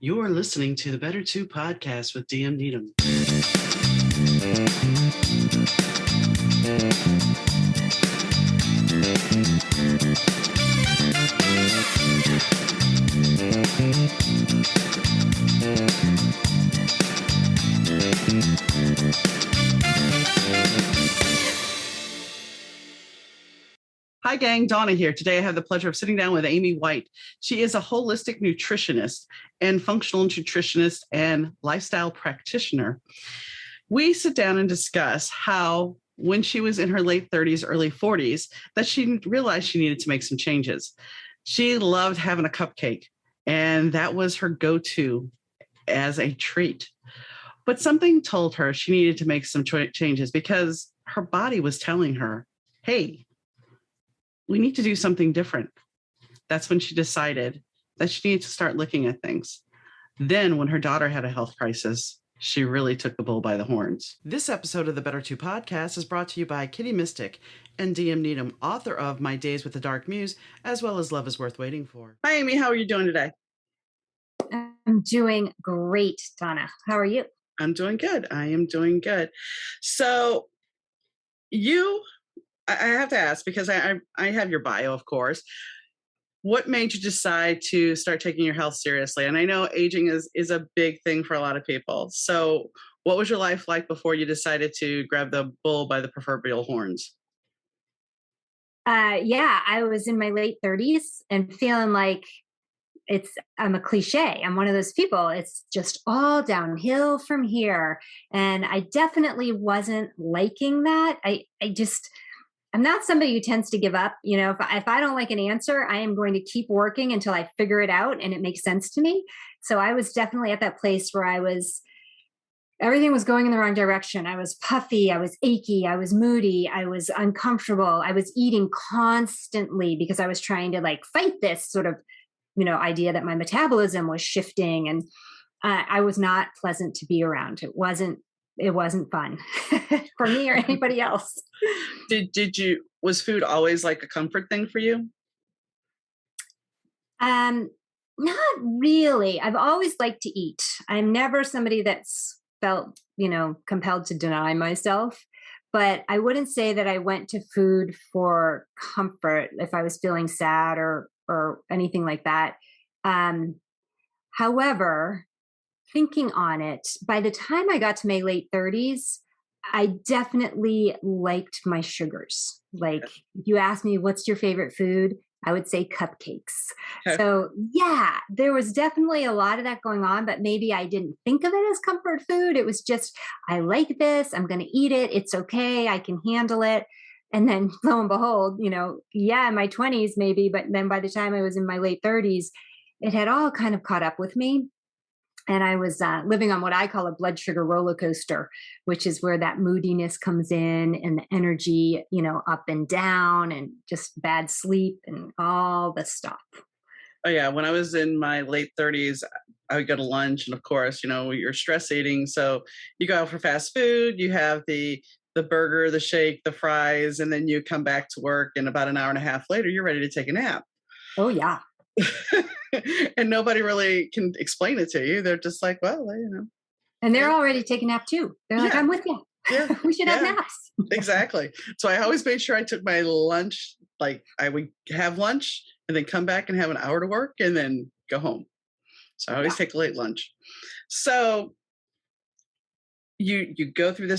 You are listening to the Better 2 podcast with DM Needham. Hi, gang. Donna here. Today, I have the pleasure of sitting down with Amy White. She is a holistic nutritionist and functional nutritionist and lifestyle practitioner. We sit down and discuss how, when she was in her late 30s, early 40s, that she realized she needed to make some changes. She loved having a cupcake, and that was her go-to as a treat. But something told her she needed to make some changes because her body was telling her, hey, we need to do something different. That's when she decided that she needed to start looking at things. Then when her daughter had a health crisis, she really took the bull by the horns. This episode of the Better 2 podcast is brought to you by Kitty Mystic and DM Needham, author of My Days with the Dark Muse, as well as Love is Worth Waiting For. Hi, Amy. How are you doing today? I'm doing great, Donna. How are you? I'm doing good. I am doing good. So I have to ask, because I have your bio, of course. What made you decide to start taking your health seriously? And I know aging is a big thing for a lot of people. So what was your life like before you decided to grab the bull by the proverbial horns? I was in my late 30s and feeling like I'm a cliche. I'm one of those people. It's just all downhill from here. And I definitely wasn't liking that. I'm not somebody who tends to give up. You know, if I don't like an answer, I am going to keep working until I figure it out and it makes sense to me. So I was definitely at that place where everything was going in the wrong direction. I was puffy, I was achy, I was moody, I was uncomfortable. I was eating constantly because I was trying to fight this sort of, idea that my metabolism was shifting, and I was not pleasant to be around. It wasn't fun for me or anybody else. Was food always like a comfort thing for you? Not really. I've always liked to eat. I'm never somebody that's felt, compelled to deny myself, but I wouldn't say that I went to food for comfort if I was feeling sad or anything like that. However, thinking on it, by the time I got to my late 30s, I definitely liked my sugars. If you ask me, what's your favorite food? I would say cupcakes. Okay. So yeah, there was definitely a lot of that going on, but maybe I didn't think of it as comfort food. It was just, I like this, I'm going to eat it. It's okay. I can handle it. And then lo and behold, in my 20s maybe, but then by the time I was in my late 30s, it had all kind of caught up with me. And I was living on what I call a blood sugar roller coaster, which is where that moodiness comes in and the energy, up and down and just bad sleep and all the stuff. Oh, yeah. When I was in my late 30s, I would go to lunch. And of course, you're stress eating. So you go out for fast food, you have the burger, the shake, the fries, and then you come back to work. And about an hour and a half later, you're ready to take a nap. Oh, yeah. And nobody really can explain it to you. They're just like, well, And they're already taking a nap too. They're like, I'm with you. Yeah. We should have naps. Exactly. So I always made sure I took my lunch. I would have lunch and then come back and have an hour to work and then go home. So I always take a late lunch. So you go through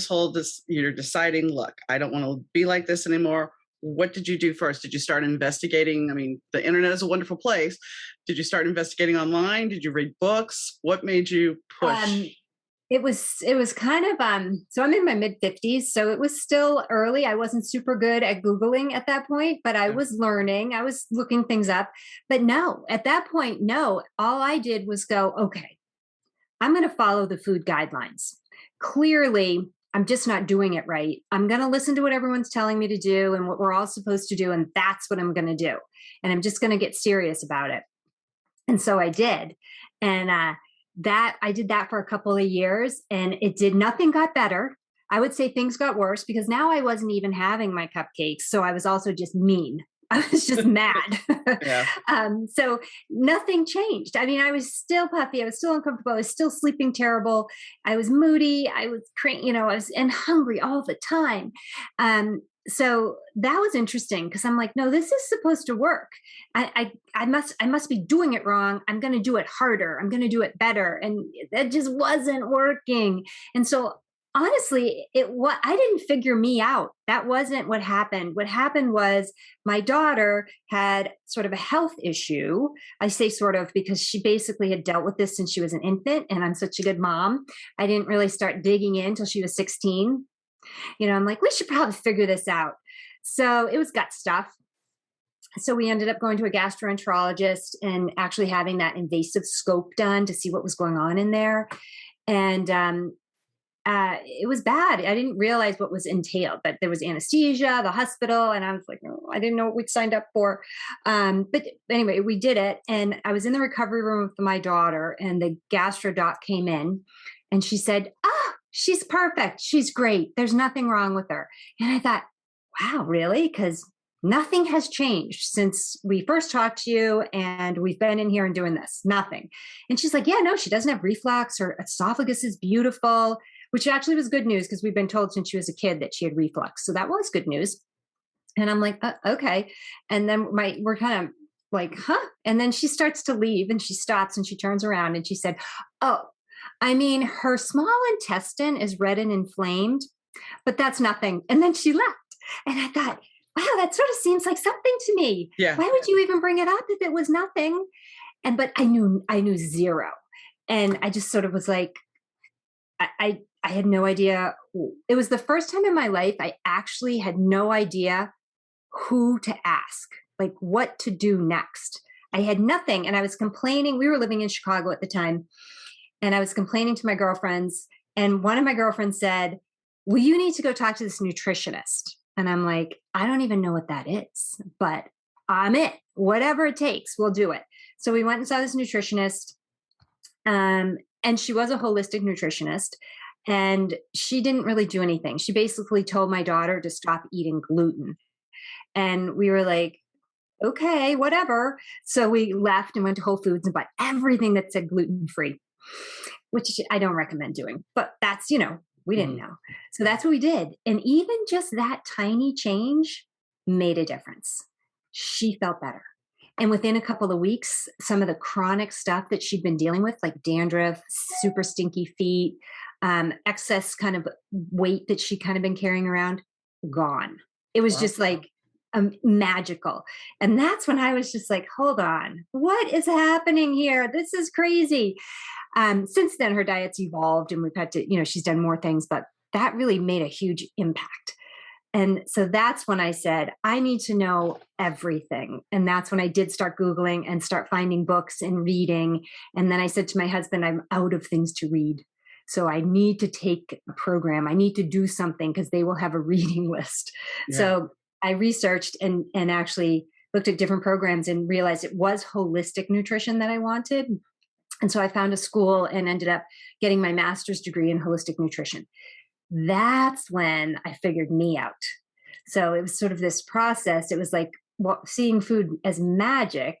you're deciding, look, I don't want to be like this anymore. What did you do first? Did you start investigating? I mean, the internet is a wonderful place. Did you start investigating online? Did you read books? What made you push? It was kind of, so I'm in my mid 50s, so it was still early. I wasn't super good at Googling at that point, but I was learning, I was looking things up, but no, at that point, no, all I did was go, okay, I'm going to follow the food guidelines. Clearly, I'm just not doing it right. I'm going to listen to what everyone's telling me to do and what we're all supposed to do. And that's what I'm going to do. And I'm just going to get serious about it. And so I did. And I did that for a couple of years, and nothing got better. I would say things got worse because now I wasn't even having my cupcakes. So I was also just mean. I was just mad. Yeah. So nothing changed. I mean, I was still puffy. I was still uncomfortable. I was still sleeping terrible. I was moody. I was, I was and hungry all the time. So that was interesting because I'm like, no, this is supposed to work. I must be doing it wrong. I'm going to do it harder. I'm going to do it better. And that just wasn't working. And so honestly, I didn't figure me out. That wasn't what happened. What happened was my daughter had sort of a health issue. I say sort of because she basically had dealt with this since she was an infant, and I'm such a good mom. I didn't really start digging in until she was 16. I'm like, we should probably figure this out. So it was gut stuff. So we ended up going to a gastroenterologist and actually having that invasive scope done to see what was going on in there. And it was bad. I didn't realize what was entailed, but there was anesthesia, the hospital, and I was like, oh, I didn't know what we'd signed up for. But anyway, we did it. And I was in the recovery room with my daughter, and the gastro doc came in and she said, she's perfect. She's great. There's nothing wrong with her. And I thought, wow, really? Because nothing has changed since we first talked to you and we've been in here and doing this. Nothing. And she's like, yeah, no, she doesn't have reflux. Her esophagus is beautiful, which actually was good news because we've been told since she was a kid that she had reflux. So that was good news. And I'm like, okay. And then we're kind of like, huh? And then she starts to leave and she stops and she turns around and she said, oh, I mean, her small intestine is red and inflamed, but that's nothing. And then she left. And I thought, wow, that sort of seems like something to me. Yeah. Why would you even bring it up if it was nothing? But I knew zero. And I just sort of was like, I had no idea. It was the first time in my life I actually had no idea who to ask, like what to do next. I had nothing. And I was complaining. We were living in Chicago at the time. And I was complaining to my girlfriends. And one of my girlfriends said, well, you need to go talk to this nutritionist. And I'm like, I don't even know what that is, but I'm it. Whatever it takes, we'll do it. So we went and saw this nutritionist. And she was a holistic nutritionist. And she didn't really do anything. She basically told my daughter to stop eating gluten. And we were like, okay, whatever. So we left and went to Whole Foods and bought everything that said gluten-free, which I don't recommend doing. But that's, we didn't know. So that's what we did. And even just that tiny change made a difference. She felt better. And within a couple of weeks, some of the chronic stuff that she'd been dealing with, like dandruff, super stinky feet, excess kind of weight that she'd kind of been carrying around, gone. It was just like magical. And that's when I was just like, hold on, what is happening here? This is crazy. Since then, her diet's evolved and we've had to, she's done more things, but that really made a huge impact. And so that's when I said, I need to know everything. And that's when I did start Googling and start finding books and reading. And then I said to my husband, I'm out of things to read. So I need to take a program. I need to do something because they will have a reading list. Yeah. So I researched and actually looked at different programs and realized it was holistic nutrition that I wanted. And so I found a school and ended up getting my master's degree in holistic nutrition. That's when I figured me out. So it was sort of this process. It was like seeing food as magic,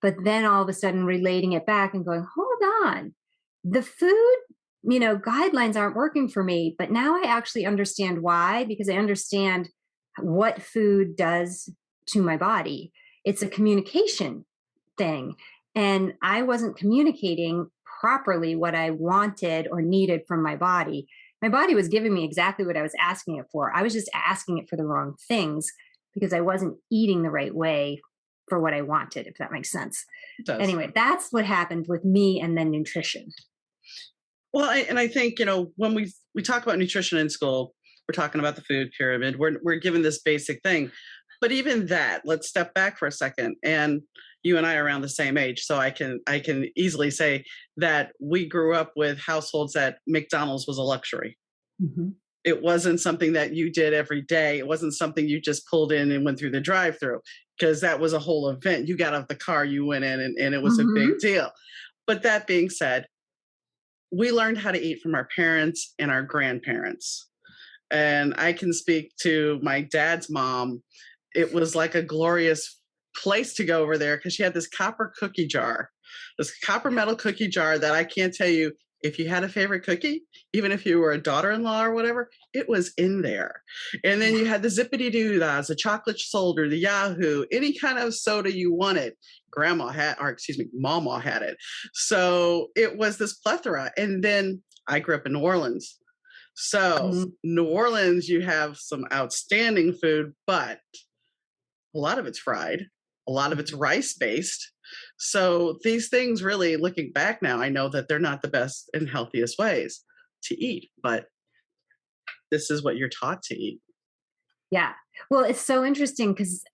but then all of a sudden relating it back and going, hold on, the food, guidelines aren't working for me, but now I actually understand why, because I understand what food does to my body. It's a communication thing. And I wasn't communicating properly what I wanted or needed from my body. My body was giving me exactly what I was asking it for. I was just asking it for the wrong things because I wasn't eating the right way for what I wanted, if that makes sense. It does. Anyway, that's what happened with me and then nutrition. Well, I think, when we talk about nutrition in school, we're talking about the food pyramid. We're given this basic thing. But even that, let's step back for a second. And you and I are around the same age. So I can easily say that we grew up with households that McDonald's was a luxury. Mm-hmm. It wasn't something that you did every day. It wasn't something you just pulled in and went through the drive-through, because that was a whole event. You got out of the car, you went in, and it was a big deal. But that being said, we learned how to eat from our parents and our grandparents. And I can speak to my dad's mom it was like a glorious place to go over there because she had this copper cookie jar, this copper metal cookie jar that I can't tell you, if you had a favorite cookie, even if you were a daughter-in-law or whatever, it was in there. And then you had the zippity doo-dahs, the chocolate soldier, the Yahoo, any kind of soda you wanted. Mama had it. So it was this plethora. And then I grew up in New Orleans. So New Orleans, you have some outstanding food, but a lot of it's fried. A lot of it's rice-based. So these things really, looking back now, I know that they're not the best and healthiest ways to eat, but this is what you're taught to eat. Yeah. Well, it's so interesting because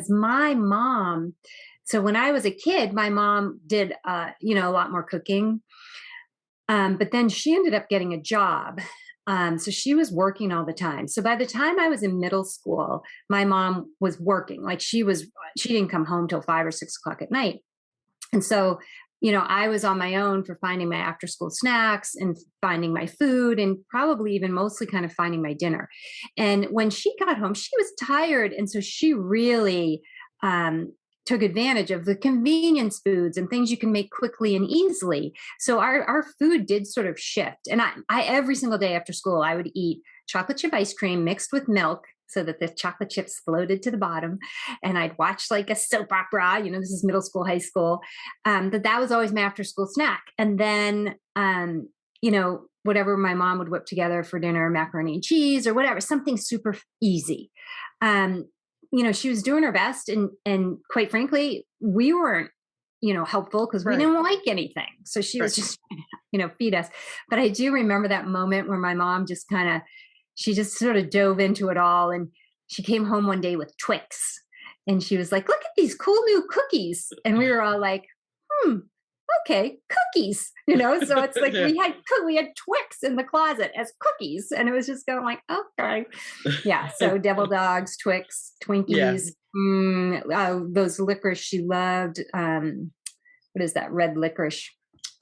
my mom, so when I was a kid, my mom did, a lot more cooking. But then she ended up getting a job. So she was working all the time. So by the time I was in middle school, my mom was working. Like she didn't come home till 5 or 6 o'clock at night. And so, I was on my own for finding my after school snacks and finding my food and probably even mostly kind of finding my dinner. And when she got home, she was tired. And so she really, took advantage of the convenience foods and things you can make quickly and easily. So our food did sort of shift. And I every single day after school, I would eat chocolate chip ice cream mixed with milk so that the chocolate chips floated to the bottom. And I'd watch like a soap opera, this is middle school, high school. That was always my after school snack. And then, whatever my mom would whip together for dinner, macaroni and cheese or whatever, something super easy. She was doing her best. And quite frankly, we weren't, helpful because we didn't like anything. So she was just, feed us. But I do remember that moment where my mom she just sort of dove into it all. And she came home one day with Twix and she was like, look at these cool new cookies. And we were all like, okay, cookies, so it's like we had Twix in the closet as cookies. And it was just going like, okay. Yeah. So Devil Dogs, Twix, Twinkies, those licorice she loved. What is that? Red licorice.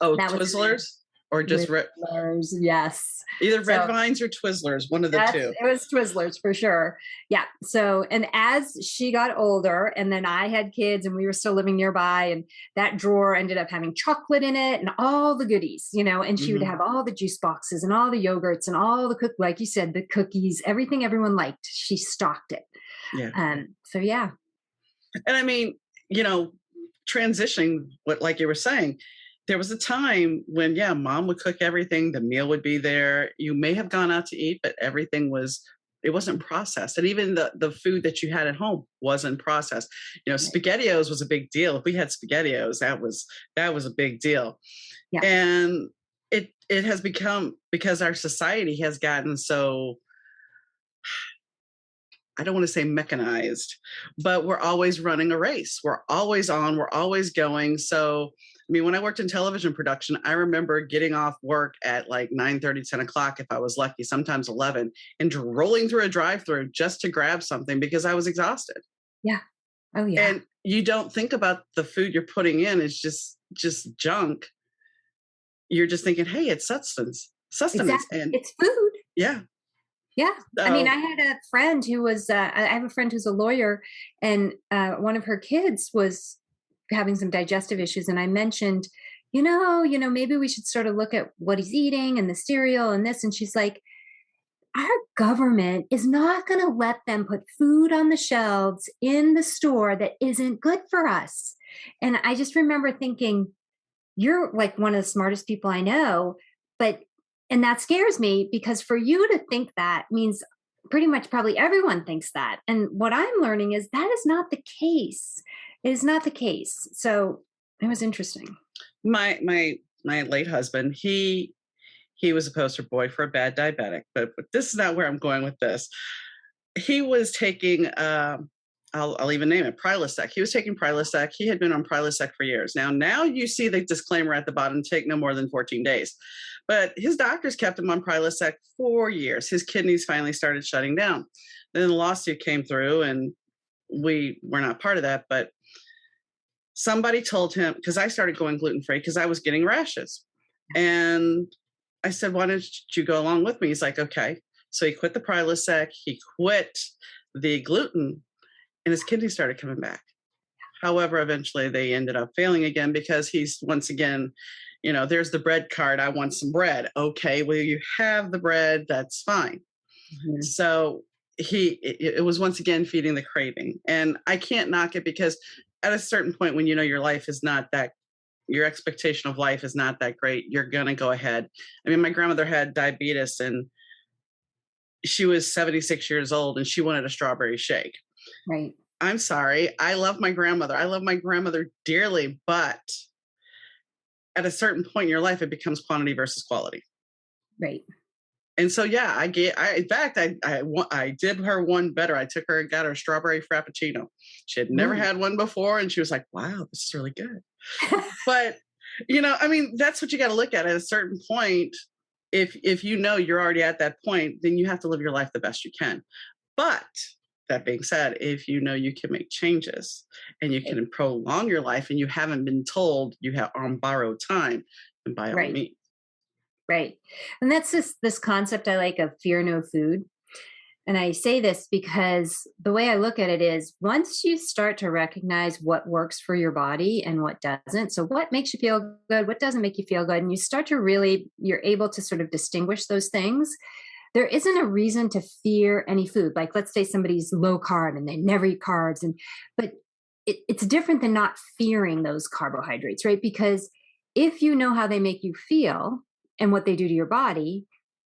Oh, that Twizzlers or just Twizzlers. Yes. Either Red Vines or Twizzlers, one of the two. It was Twizzlers for sure. Yeah. So, and as she got older and then I had kids and we were still living nearby and that drawer ended up having chocolate in it and all the goodies, and she would have all the juice boxes and all the yogurts and all the like you said, the cookies, everything everyone liked. She stocked it. Yeah. So yeah. And I mean, transitioning like you were saying, there was a time when, mom would cook everything. The meal would be there. You may have gone out to eat, but everything wasn't processed. And even the food that you had at home wasn't processed. SpaghettiOs was a big deal. If we had SpaghettiOs, that was a big deal. Yeah. And it has become, because our society has gotten so, I don't want to say mechanized, but we're always running a race. We're always on, we're always going. So, I mean, when I worked in television production, I remember getting off work at like 9:30, 10 o'clock, if I was lucky, sometimes 11, and rolling through a drive-through just to grab something because I was exhausted. Yeah. Oh, yeah. And you don't think about the food you're putting in is just junk. You're just thinking, hey, it's sustenance. Exactly. And it's food. Yeah. Yeah. So, I mean, I had a friend who was, I have a friend who's a lawyer and one of her kids was having some digestive issues. And I mentioned, maybe we should sort of look at what he's eating and the cereal and this. And she's like, our government is not going to let them put food on the shelves in the store that isn't good for us. And I just remember thinking, you're like one of the smartest people I know, and that scares me because for you to think that means pretty much probably everyone thinks that. And what I'm learning is that is not the case. It is not the case. So it was interesting. My late husband, he was a poster boy for a bad diabetic, but this is not where I'm going with this. He was taking, I'll even name it, Prilosec. He was taking Prilosec. He had been on Prilosec for years. Now you see the disclaimer at the bottom, take no more than 14 days. But his doctors kept him on Prilosec for years. His kidneys finally started shutting down. Then the lawsuit came through and we were not part of that, but somebody told him, because I started going gluten-free because I was getting rashes. And I said, why don't you go along with me? He's like, okay. So he quit the Prilosec. He quit the gluten, and his kidneys started coming back. However, eventually they ended up failing again because he's once again, there's the bread card. I want some bread. Okay, well, you have the bread. That's fine. Mm-hmm. So it was once again feeding the craving. And I can't knock it because at a certain point when your life is not that, your expectation of life is not that great, you're going to go ahead. I mean, my grandmother had diabetes and she was 76 years old and she wanted a strawberry shake. Right. I'm sorry. I love my grandmother. I love my grandmother dearly, but at a certain point in your life, it becomes quantity versus quality. Right. And so, yeah, I did her one better. I took her and got her a strawberry frappuccino. She had never had one before. And she was like, wow, this is really good. But, that's what you got to look at a certain point. If you're already at that point, then you have to live your life the best you can. But that being said, if you can make changes and you can prolong your life and you haven't been told you have on borrowed time, then by all means. Right. And that's just this concept I like of fear no food. And I say this because the way I look at it is once you start to recognize what works for your body and what doesn't, so what makes you feel good, what doesn't make you feel good, and you start to you're able to sort of distinguish those things, there isn't a reason to fear any food. Like let's say somebody's low carb and they never eat carbs, but it's different than not fearing those carbohydrates, right? Because if you know how they make you feel and what they do to your body,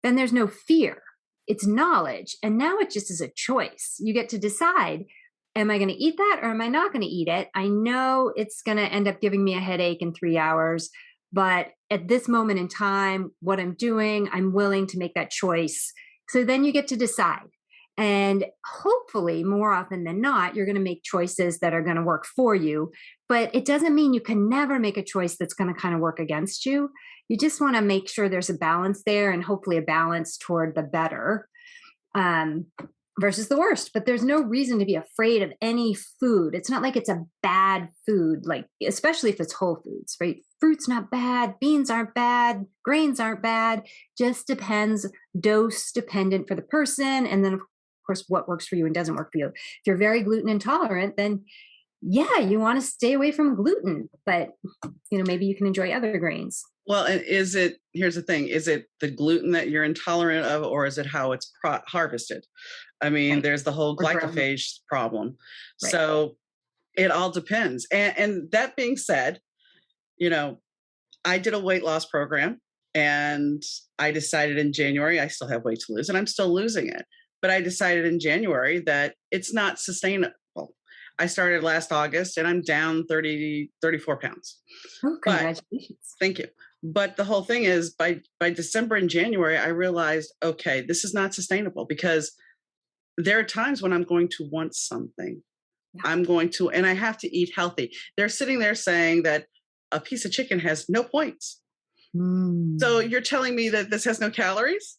then there's no fear. It's knowledge. And now it just is a choice. You get to decide, am I going to eat that or am I not going to eat it? I know it's going to end up giving me a headache in 3 hours, but at this moment in time, what I'm doing, I'm willing to make that choice. So then you get to decide. And hopefully, more often than not, you're going to make choices that are going to work for you. But it doesn't mean you can never make a choice that's going to kind of work against you. You just want to make sure there's a balance there and hopefully a balance toward the better versus the worst. But there's no reason to be afraid of any food. It's not like it's a bad food, like especially if it's whole foods, right? Fruit's not bad. Beans aren't bad. Grains aren't bad. Just depends, dose dependent for the person. And then, of course, what works for you and doesn't work for you. If you're very gluten intolerant, then yeah, you want to stay away from gluten, but maybe you can enjoy other grains. Well, and here's the thing, is it the gluten that you're intolerant of, or is it how it's harvested? I mean, there's the whole glycophage problem. Right. So it all depends. And that being said, I did a weight loss program and I decided in January, I still have weight to lose and I'm still losing it. But I decided in January that it's not sustainable. I started last August and I'm down 34 pounds. Oh, congratulations. Thank you. But the whole thing is by December and January, I realized, okay, this is not sustainable because there are times when I'm going to want something. Yeah. And I have to eat healthy. They're sitting there saying that a piece of chicken has no points. So you're telling me that this has no calories?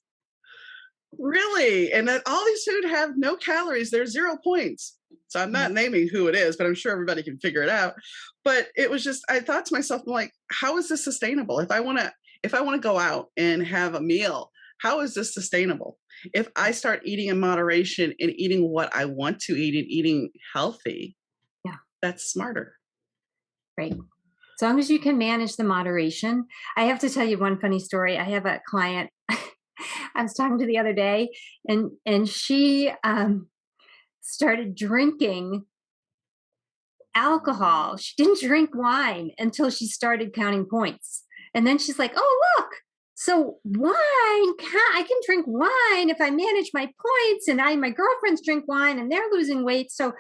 Really? And that all these food have no calories. There's 0 points. So I'm not naming who it is, but I'm sure everybody can figure it out. But it was just, I thought to myself, I'm like, how is this sustainable? If I want to go out and have a meal, how is this sustainable? If I start eating in moderation and eating what I want to eat and eating healthy, that's smarter. Right. As long as you can manage the moderation. I have to tell you one funny story. I have a client I was talking to the other day, and she started drinking alcohol. She didn't drink wine until she started counting points. And then she's like, oh, look, so wine, I can drink wine if I manage my points, and my girlfriends drink wine and they're losing weight. So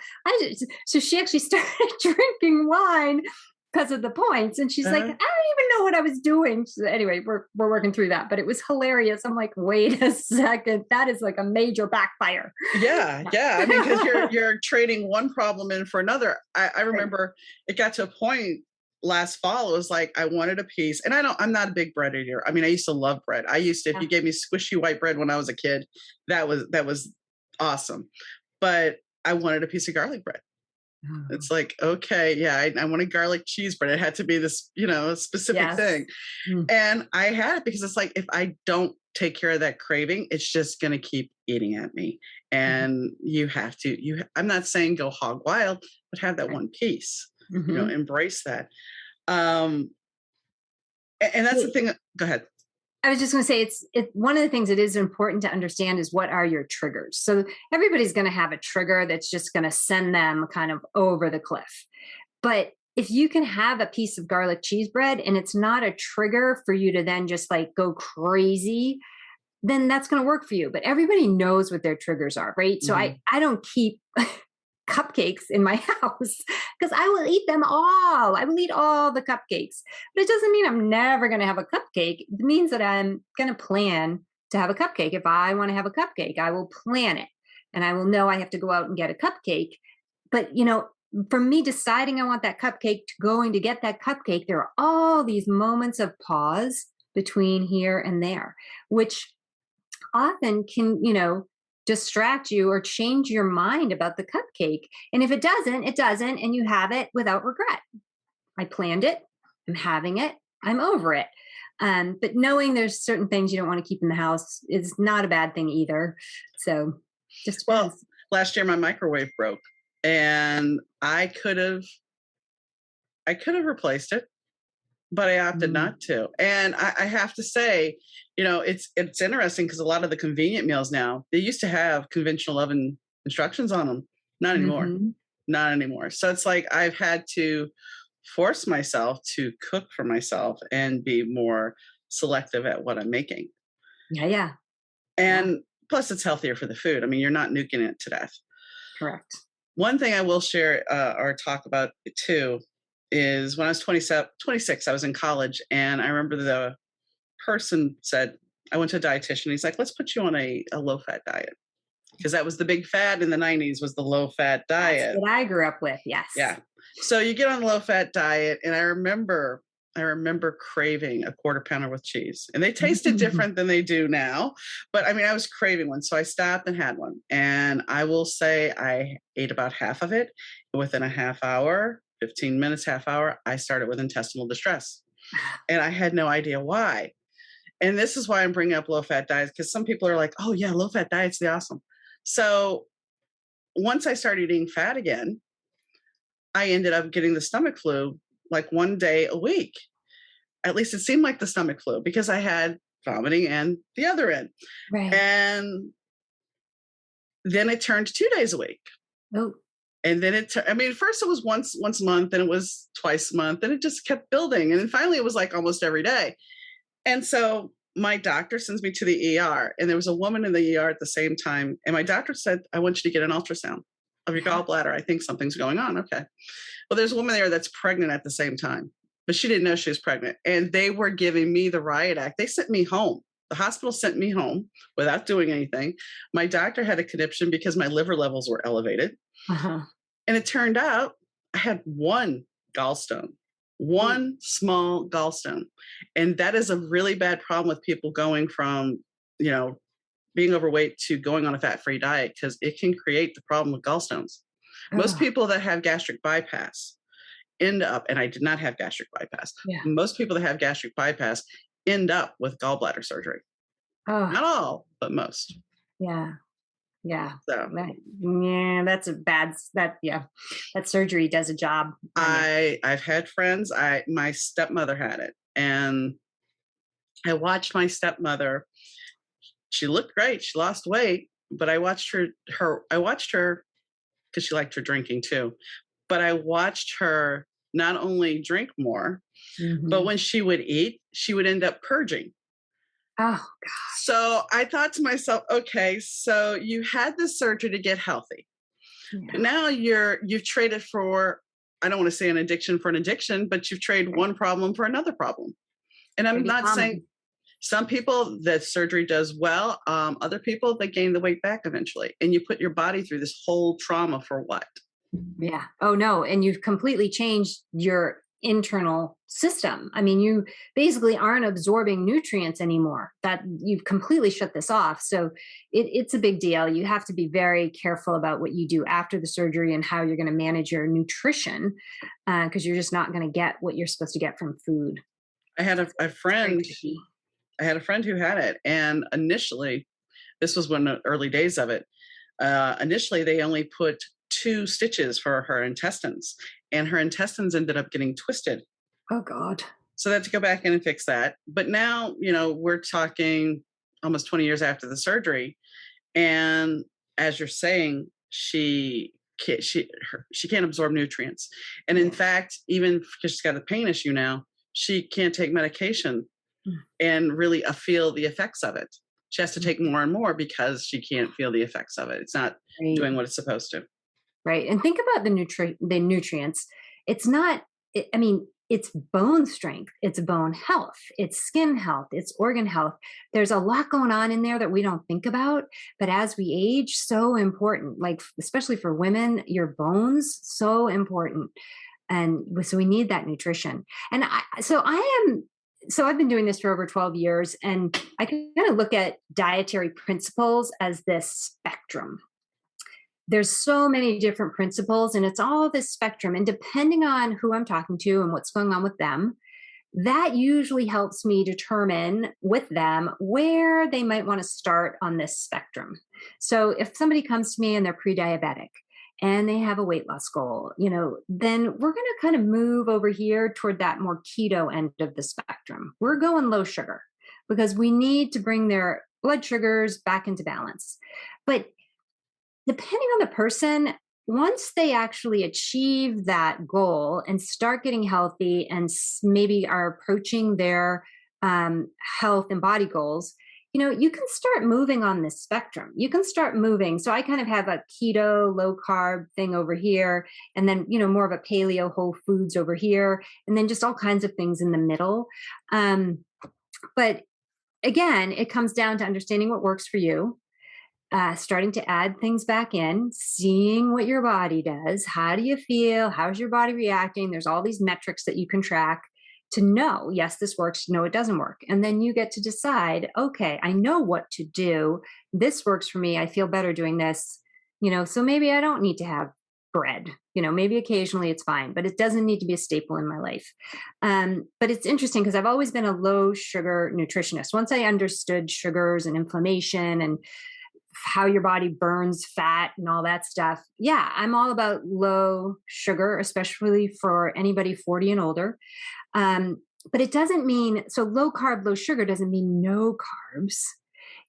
she actually started drinking wine because of the points. And she's like, I don't even know what I was doing. Anyway, we're working through that, but it was hilarious. I'm like, wait a second. That is like a major backfire. Yeah. I mean, because you're trading one problem in for another. I remember it got to a point last fall. It was like, I wanted a piece, and I'm not a big bread eater. I mean, I used to love bread. If you gave me squishy white bread when I was a kid, that was awesome. But I wanted a piece of garlic bread. It's like, okay, I wanted garlic cheese bread. It had to be this, specific thing. And I had it because it's like, if I don't take care of that craving, it's just going to keep eating at me. And you have to, I'm not saying go hog wild, but have that one piece, embrace that. And that's the thing. Go ahead. I was just going to say, it's one of the things that is important to understand is what are your triggers. So everybody's going to have a trigger that's just going to send them kind of over the cliff. But if you can have a piece of garlic cheese bread and it's not a trigger for you to then just like go crazy, then that's going to work for you. But everybody knows what their triggers are, right? So I don't keep cupcakes in my house because I will eat them all. I will eat all the cupcakes. But it doesn't mean I'm never going to have a cupcake. It means that I'm going to plan to have a cupcake. If I want to have a cupcake, I will plan it. And I will know I have to go out and get a cupcake. But, for me deciding I want that cupcake to going to get that cupcake, there are all these moments of pause between here and there, which often can, distract you or change your mind about the cupcake. And if it doesn't, it doesn't. And you have it without regret. I planned it. I'm having it. I'm over it. But knowing there's certain things you don't want to keep in the house is not a bad thing either. So just last year my microwave broke and I could have replaced it, but I opted not to. And I have to say, it's interesting because a lot of the convenient meals now, they used to have conventional oven instructions on them. Not anymore. Not anymore. So it's like I've had to force myself to cook for myself and be more selective at what I'm making. Yeah. And plus it's healthier for the food. I mean, you're not nuking it to death. Correct. One thing I will share or talk about too is when I was 26, I was in college, and I remember the person said, I went to a dietitian. He's like, let's put you on a low-fat diet. Because that was the big fad in the 90s was the low-fat diet. That's what I grew up with, yes. Yeah. So you get on a low-fat diet, and I remember craving a quarter pounder with cheese. And they tasted different than they do now. But I mean, I was craving one. So I stopped and had one. And I will say I ate about half of it. Within a half hour, 15 minutes, half hour, I started with intestinal distress. And I had no idea why. And this is why I'm bringing up low-fat diets, because some people are like, oh yeah, low-fat diet's the awesome. So once I started eating fat again, I ended up getting the stomach flu like one day a week. At least it seemed like the stomach flu because I had vomiting and the other end. Right. And then it turned to 2 days a week. Oh. And then first it was once a month, then it was twice a month, and it just kept building. And then finally it was like almost every day. And so my doctor sends me to the ER, and there was a woman in the ER at the same time. And my doctor said, I want you to get an ultrasound of your gallbladder. I think something's going on. Okay. Well, there's a woman there that's pregnant at the same time, but she didn't know she was pregnant. And they were giving me the riot act. They sent me home. The hospital sent me home without doing anything. My doctor had a conniption because my liver levels were elevated. And it turned out I had one gallstone. One small gallstone. And that is a really bad problem with people going from, being overweight to going on a fat-free diet, because it can create the problem with gallstones. Most people that have gastric bypass end up, and I did not have gastric bypass. Yeah. Most people that have gastric bypass end up with gallbladder surgery. Not all, but most. Yeah. Yeah. So, that's a bad, that surgery does a job. I've had friends, my stepmother had it, and I watched my stepmother. She looked great. She lost weight, but I watched her because she liked her drinking too. But I watched her not only drink more, but when she would eat, she would end up purging. Oh, God. So I thought to myself, okay, so you had this surgery to get healthy. Yeah. But now you've traded for, I don't want to say an addiction for an addiction, but you've traded one problem for another problem. And I'm not saying some people that surgery does well, other people, they gain the weight back eventually. And you put your body through this whole trauma for what? Yeah. Oh, no. And you've completely changed your internal system. I mean, you basically aren't absorbing nutrients anymore. That you've completely shut this off. So it's a big deal. You have to be very careful about what you do after the surgery and how you're going to manage your nutrition, because you're just not going to get what you're supposed to get from food. I had a friend. I had a friend who had it, and initially, this was one of the early days of it. Initially, they only put 2 stitches for her intestines, and her intestines ended up getting twisted. Oh God. So they had to go back in and fix that. But now, we're talking almost 20 years after the surgery, and as you're saying, she can't absorb nutrients, and in fact, even because she's got a pain issue now, she can't take medication and really feel the effects of it. She has to take more and more because she can't feel the effects of it. It's not doing what it's supposed to. Right. And think about the nutrients. It's not, I mean, it's bone strength, it's bone health, it's skin health, it's organ health. There's a lot going on in there that we don't think about. But as we age, so important, like especially for women, your bones, so important. And so we need that nutrition. And so I've been doing this for over 12 years, and I can kind of look at dietary principles as this spectrum. There's so many different principles, and it's all this spectrum. And depending on who I'm talking to and what's going on with them, that usually helps me determine with them where they might want to start on this spectrum. So if somebody comes to me and they're pre-diabetic and they have a weight loss goal, then we're going to kind of move over here toward that more keto end of the spectrum. We're going low sugar because we need to bring their blood sugars back into balance. But depending on the person, once they actually achieve that goal and start getting healthy and maybe are approaching their health and body goals, you can start moving on this spectrum. You can start moving. So I kind of have a keto, low carb thing over here, and then, more of a paleo whole foods over here, and then just all kinds of things in the middle. But again, it comes down to understanding what works for you. Starting to add things back in, seeing what your body does. How do you feel? How's your body reacting? There's all these metrics that you can track to know, yes, this works, no, it doesn't work. And then you get to decide, okay, I know what to do. This works for me. I feel better doing this, so maybe I don't need to have bread, maybe occasionally it's fine, but it doesn't need to be a staple in my life. But it's interesting because I've always been a low sugar nutritionist. Once I understood sugars and inflammation and how your body burns fat and all that stuff. Yeah, I'm all about low sugar, especially for anybody 40 and older. But it doesn't mean, so low carb, low sugar doesn't mean no carbs.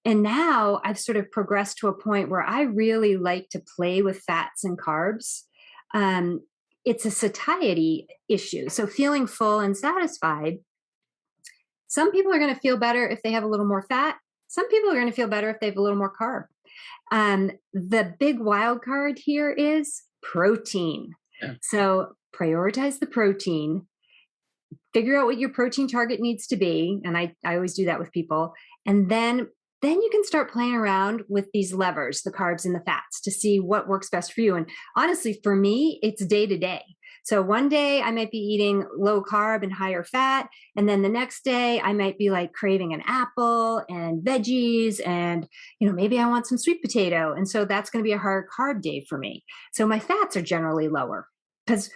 And now I've sort of progressed to a point where I really like to play with fats and carbs. It's a satiety issue. So feeling full and satisfied. Some people are going to feel better if they have a little more fat. Some people are going to feel better if they have a little more carb. The big wild card here is protein. Yeah. So prioritize the protein, figure out what your protein target needs to be. And I always do that with people. And then you can start playing around with these levers, the carbs and the fats, to see what works best for you. And honestly, for me, it's day to day. So one day I might be eating low carb and higher fat. And then the next day I might be like craving an apple and veggies and, maybe I want some sweet potato. And so that's going to be a hard carb day for me. So my fats are generally lower because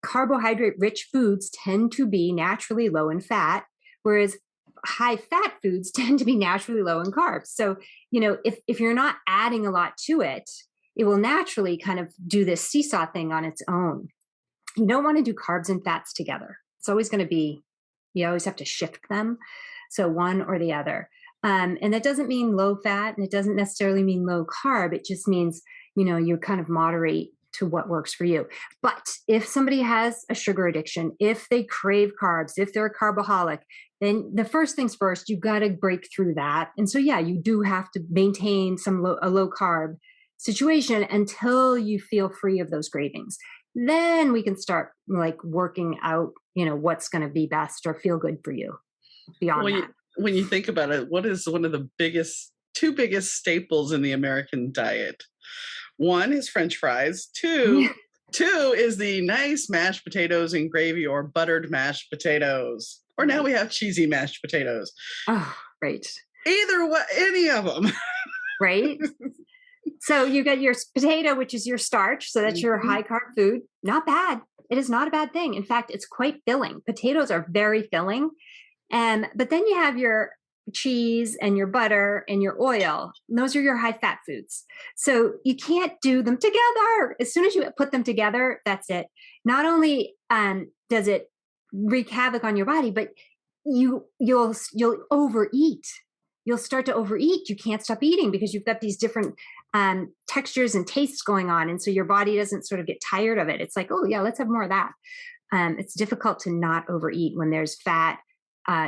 carbohydrate rich foods tend to be naturally low in fat, whereas high fat foods tend to be naturally low in carbs. So, if you're not adding a lot to it, it will naturally kind of do this seesaw thing on its own. You don't want to do carbs and fats together. It's always going to be, you always have to shift them. So one or the other. And that doesn't mean low fat, and it doesn't necessarily mean low carb. It just means, you kind of moderate to what works for you. But if somebody has a sugar addiction, if they crave carbs, if they're a carboholic, then the first things first, you've got to break through that. And so, yeah, you do have to maintain a low carb situation until you feel free of those cravings. Then we can start like working out, what's going to be best or feel good for you beyond that. When you think about it, what is one of the two biggest staples in the American diet? One is French fries. Two is the nice mashed potatoes and gravy or buttered mashed potatoes. Or now we have cheesy mashed potatoes. Oh, right. Either way, any of them. Right. So you get your potato, which is your starch. So that's your high carb food. Not bad. It is not a bad thing. In fact, it's quite filling. Potatoes are very filling. But then you have your cheese and your butter and your oil. Those are your high fat foods. So you can't do them together. As soon as you put them together, that's it. Not only does it wreak havoc on your body, but you'll overeat. You'll start to overeat. You can't stop eating because you've got these different textures and tastes going on. And so your body doesn't sort of get tired of it. It's like, oh yeah, let's have more of that. It's difficult to not overeat when there's fat,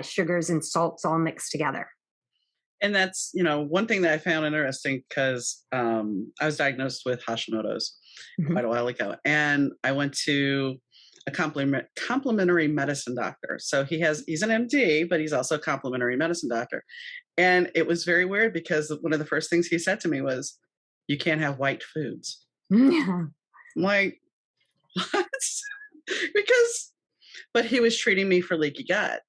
sugars and salts all mixed together. And that's, one thing that I found interesting because I was diagnosed with Hashimoto's quite a while ago. And I went to a complementary medicine doctor. So he's an MD, but he's also a complementary medicine doctor. And it was very weird because one of the first things he said to me was, you can't have white foods. I'm like, what? But he was treating me for leaky gut.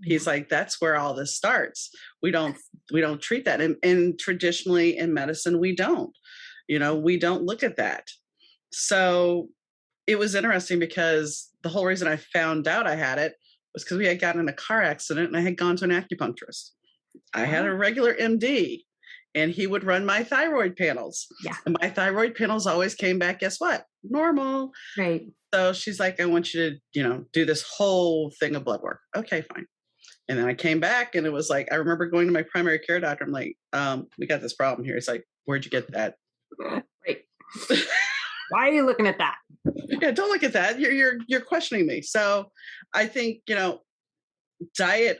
He's like, that's where all this starts. We don't treat that. And traditionally in medicine, we don't look at that. So it was interesting because the whole reason I found out I had it was because we had gotten in a car accident and I had gone to an acupuncturist. I had a regular MD and he would run my thyroid panels. Yeah. And my thyroid panels always came back, guess what? Normal. Right. So she's like, I want you to, do this whole thing of blood work. Okay, fine. And then I came back and it was like, I remember going to my primary care doctor. I'm like, we got this problem here. It's like, where'd you get that? Right. Why are you looking at that? Yeah, don't look at that. You're questioning me. So I think, diet,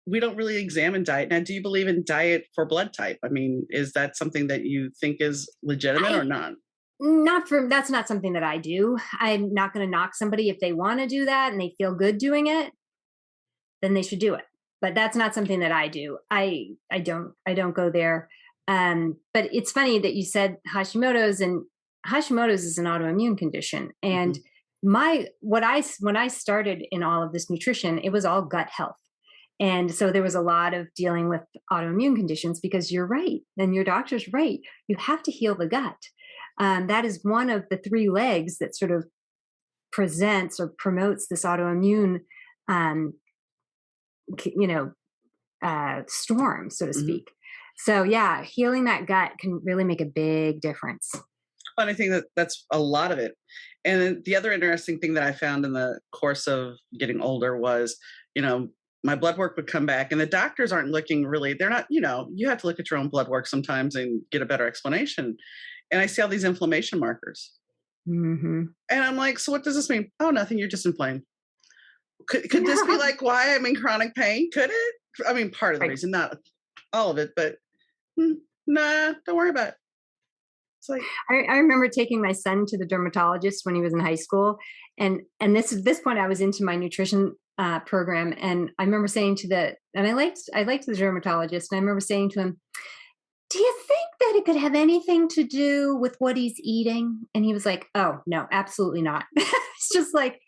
we don't really examine diet. Now, do you believe in diet for blood type? I mean, is that something that you think is legitimate or not? That's not something that I do. I'm not going to knock somebody if they want to do that and they feel good doing it, then they should do it. But that's not something that I do. I don't go there. But it's funny that you said Hashimoto's, and Hashimoto's is an autoimmune condition. And when I started in all of this nutrition, it was all gut health. And so there was a lot of dealing with autoimmune conditions because you're right. And your doctor's right. You have to heal the gut. That is one of the three legs that sort of presents or promotes this autoimmune, storm, so to speak. So yeah, healing that gut can really make a big difference. And I think that's a lot of it. And then the other interesting thing that I found in the course of getting older was, my blood work would come back and the doctors aren't looking really, they're not, you have to look at your own blood work sometimes and get a better explanation. And I see all these inflammation markers. And I'm like, so what does this mean? Oh, nothing. You're just inflamed. Could this be like why I'm in chronic pain? Could it? I mean, part of the reason, not all of it, but nah, don't worry about it. It's like, I remember taking my son to the dermatologist when he was in high school. And this point I was into my nutrition program. And I remember saying I liked the dermatologist. And I remember saying to him, do you think that it could have anything to do with what he's eating? And he was like, oh, no, absolutely not. It's just like,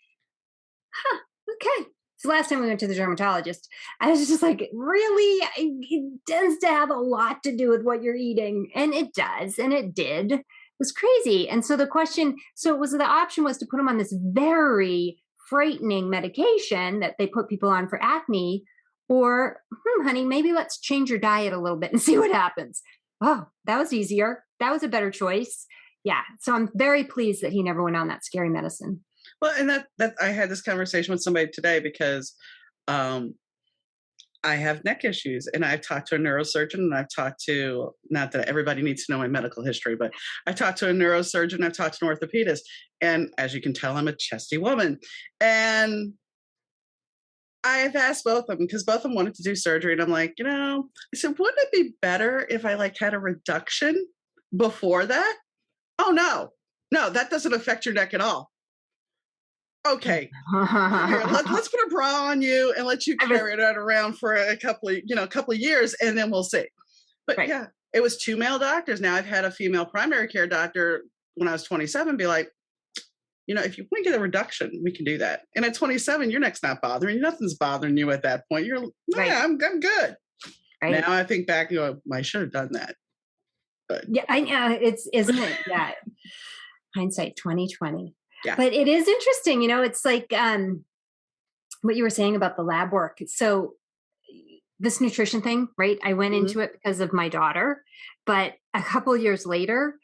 okay. So last time we went to the dermatologist, I was just like, really? It tends to have a lot to do with what you're eating. And it does. And it did. It was crazy. And so the option was to put him on this very frightening medication that they put people on for acne, or, honey, maybe let's change your diet a little bit and see what happens. Oh, that was easier. That was a better choice. Yeah. So I'm very pleased that he never went on that scary medicine. Well, and that I had this conversation with somebody today because I have neck issues and I've talked to a neurosurgeon and I've talked to, not that everybody needs to know my medical history, but I talked to a neurosurgeon, I've talked to an orthopedist. And as you can tell, I'm a chesty woman. And I've asked both of them because both of them wanted to do surgery. And I'm like, I said, wouldn't it be better if I had a reduction before that? Oh, no, that doesn't affect your neck at all. Okay, here, let's put a bra on you and let you carry it around for a couple of years, and then we'll see. But yeah, it was two male doctors. Now I've had a female primary care doctor when I was 27 be like, if you want to get a reduction, we can do that. And at 27, your neck's not bothering you. Nothing's bothering you at that point. You're I'm good. Right. Now I think back, I should have done that. But yeah, I know isn't it? Yeah, hindsight 2020. Yeah. But it is interesting, it's like what you were saying about the lab work. So this nutrition thing, right? I went Mhm. into it because of my daughter, but a couple of years later,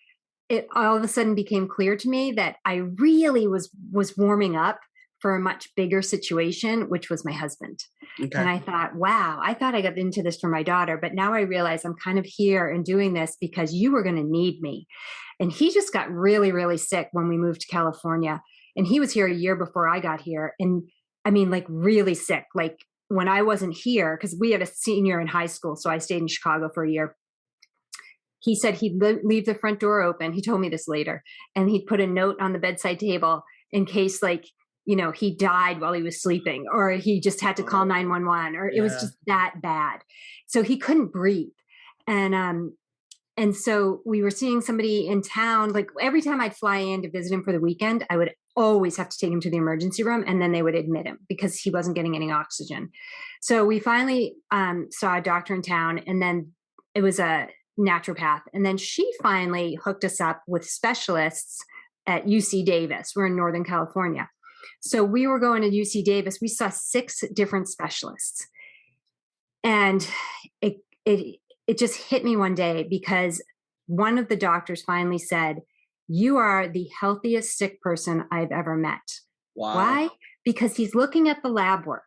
it all of a sudden became clear to me that I really was warming up for a much bigger situation, which was my husband. And Okay. I thought, wow, I thought I got into this for my daughter, but now I realize I'm kind of here and doing this because you were going to need me. And he just got really, really sick when we moved to California. And he was here a year before I got here. And I mean, like really sick. Like when I wasn't here, because we had a senior in high school. So I stayed in Chicago for a year. He said he'd leave the front door open. He told me this later. And he'd put a note on the bedside table in case, like, he died while he was sleeping, or he just had to call Oh, 911, or it was yeah. just that bad. So he couldn't breathe. And so we were seeing somebody in town. Like every time I'd fly in to visit him for the weekend, I would always have to take him to the emergency room, and then they would admit him because he wasn't getting any oxygen. So we finally saw a doctor in town, and then it was a naturopath. And then she finally hooked us up with specialists at UC Davis. We're in Northern California. So we were going to UC Davis. We saw 6 different specialists. And it, it, it just hit me one day because one of the doctors finally said, "You are the healthiest sick person I've ever met." Wow. Why? Because he's looking at the lab work.